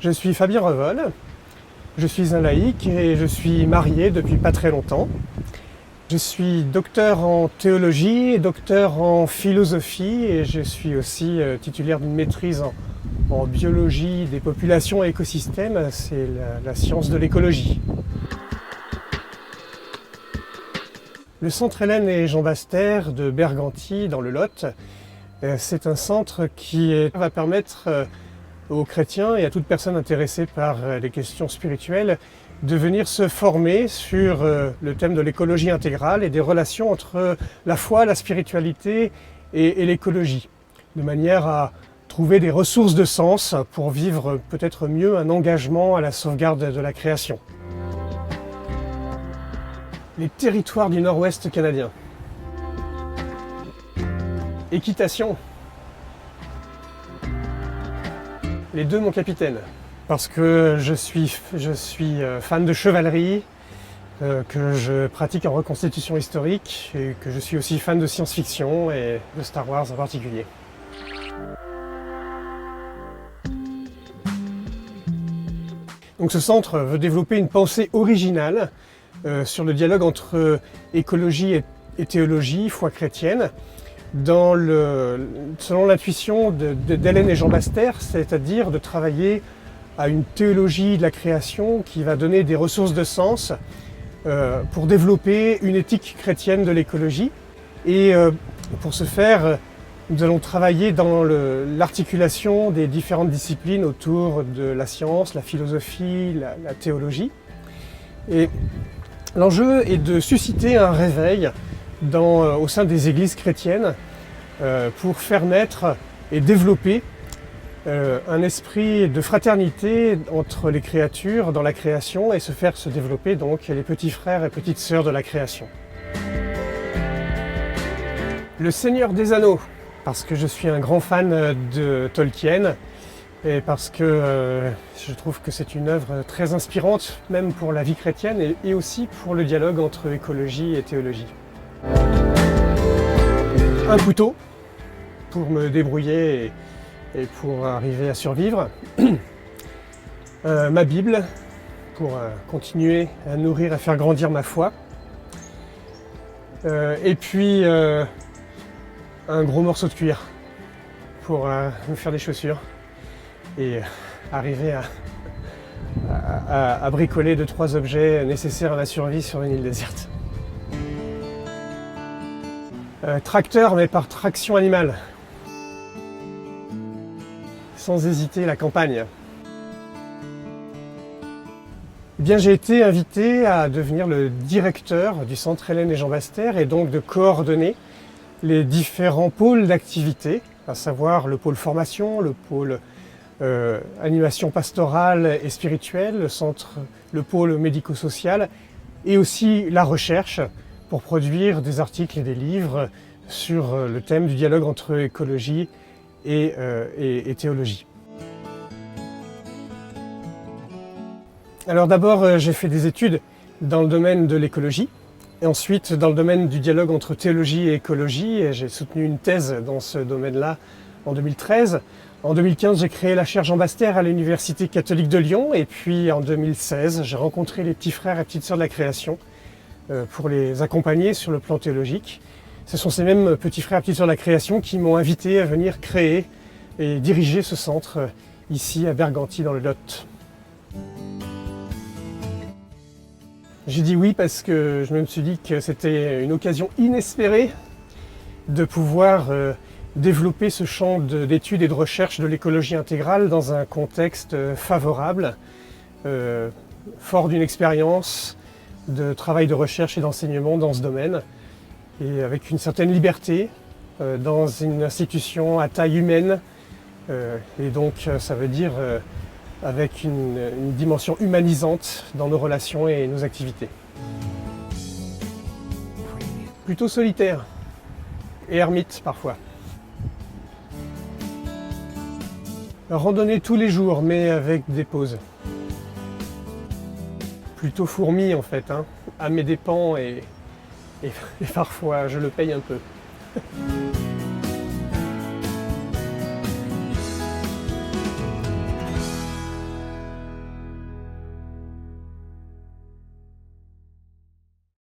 Je suis Fabien Revol, je suis un laïc et je suis marié depuis pas très longtemps. Je suis docteur en théologie et docteur en philosophie et je suis aussi titulaire d'une maîtrise en biologie des populations et écosystèmes, c'est la science de l'écologie. Le centre Hélène et Jean Baster de Berganty dans le Lot, c'est un centre qui va permettre aux chrétiens et à toute personne intéressée par les questions spirituelles de venir se former sur le thème de l'écologie intégrale et des relations entre la foi, la spiritualité et l'écologie, de manière à trouver des ressources de sens pour vivre peut-être mieux un engagement à la sauvegarde de la création. Les territoires du nord-ouest canadien. Équitation. Les deux, mon capitaine. Parce que je suis fan de chevalerie, que je pratique en reconstitution historique et que je suis aussi fan de science-fiction et de Star Wars en particulier. Donc ce centre veut développer une pensée originale sur le dialogue entre écologie et théologie, foi chrétienne, selon l'intuition d'Hélène et Jean Baster, c'est-à-dire de travailler à une théologie de la création qui va donner des ressources de sens pour développer une éthique chrétienne de l'écologie. Et pour ce faire, nous allons travailler dans l'articulation des différentes disciplines autour de la science, la philosophie, la théologie. Et l'enjeu est de susciter un réveil au sein des églises chrétiennes pour faire naître et développer un esprit de fraternité entre les créatures dans la création et se faire se développer donc les petits frères et petites sœurs de la création. Le Seigneur des Anneaux, parce que je suis un grand fan de Tolkien et parce que je trouve que c'est une œuvre très inspirante, même pour la vie chrétienne et aussi pour le dialogue entre écologie et théologie. Un couteau pour me débrouiller et pour arriver à survivre. Ma Bible pour continuer à nourrir, à faire grandir ma foi. Et puis un gros morceau de cuir pour me faire des chaussures et arriver à bricoler 2-3 objets nécessaires à ma survie sur une île déserte. Tracteur, mais par traction animale. Sans hésiter, la campagne. Eh bien, j'ai été invité à devenir le directeur du centre Hélène et Jean Baster et donc de coordonner les différents pôles d'activité, à savoir le pôle formation, le pôle animation pastorale et spirituelle, le pôle médico-social et aussi la recherche pour produire des articles et des livres sur le thème du dialogue entre écologie et théologie. Alors d'abord, j'ai fait des études dans le domaine de l'écologie et ensuite dans le domaine du dialogue entre théologie et écologie et j'ai soutenu une thèse dans ce domaine-là en 2013. En 2015, j'ai créé la chaire Jean Baster à l'Université catholique de Lyon et puis en 2016, j'ai rencontré les petits frères et petites sœurs de la création pour les accompagner sur le plan théologique. Ce sont ces mêmes petits frères et petites sœurs de la création qui m'ont invité à venir créer et diriger ce centre ici à Berganty dans le Lot. J'ai dit oui parce que je me suis dit que c'était une occasion inespérée de pouvoir développer ce champ d'études et de recherche de l'écologie intégrale dans un contexte favorable, fort d'une expérience de travail de recherche et d'enseignement dans ce domaine et avec une certaine liberté dans une institution à taille humaine et donc ça veut dire avec une dimension humanisante dans nos relations et nos activités. Plutôt solitaire et ermite parfois. Randonnée tous les jours mais avec des pauses. Plutôt fourmi en fait, hein, à mes dépens et parfois je le paye un peu.